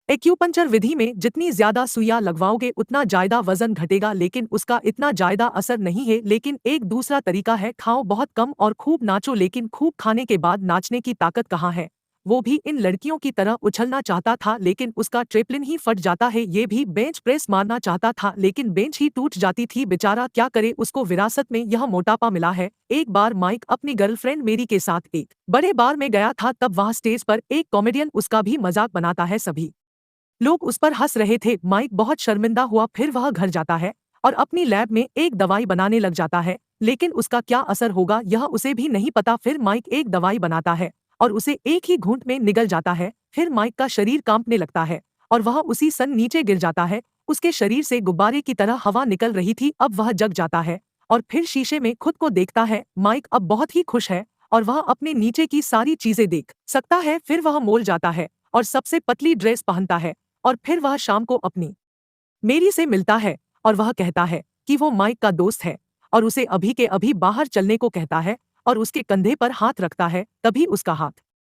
Acupuncture विधि में जितनी ज्यादा सुइयां लगवाओगे उतना ज्यादा वजन घटेगा, लेकिन उसका इतना ज्यादा असर नहीं है। लेकिन एक दूसरा तरीका है, खाओ बहुत कम और खूब नाचो, लेकिन खूब खाने के बाद नाचने की ताकत कहाँ है। वो भी इन लड़कियों की तरह उछलना चाहता था, लेकिन उसका ट्रेपलिन ही फट जाता है। ये भी बेंच प्रेस मारना चाहता था, लेकिन बेंच ही टूट जाती थी। बेचारा क्या करे, उसको विरासत में यह मोटापा मिला है। एक बार माइक अपनी गर्लफ्रेंड मेरी के साथ एक बड़े बार में गया था, तब वहाँ स्टेज पर एक कॉमेडियन उसका भी मजाक बनाता है। सभी लोग उस पर हंस रहे थे। माइक बहुत शर्मिंदा हुआ, फिर वह घर जाता है और अपनी लैब में एक दवाई बनाने लग जाता है, लेकिन उसका क्या असर होगा यह उसे भी नहीं पता। फिर माइक एक दवाई बनाता है और उसे एक ही घूंट में निगल जाता है। फिर माइक का शरीर कांपने लगता है और वह उसी सन नीचे गिर जाता है। उसके शरीर से गुब्बारे की तरह हवा निकल रही थी। अब वह जग जाता है और फिर शीशे में खुद को देखता है। माइक अब बहुत ही खुश है और वह अपने नीचे की सारी चीजें देख सकता है। फिर वह मॉल जाता है और सबसे पतली ड्रेस पहनता है और फिर वह शाम को अपनी मेरी से मिलता है और वह कहता है कि वो माइक का दोस्त है और उसे अभी के अभी बाहर चलने को कहता है और उसके कंधे पर हाथ रखता है। तभी उसका हाथ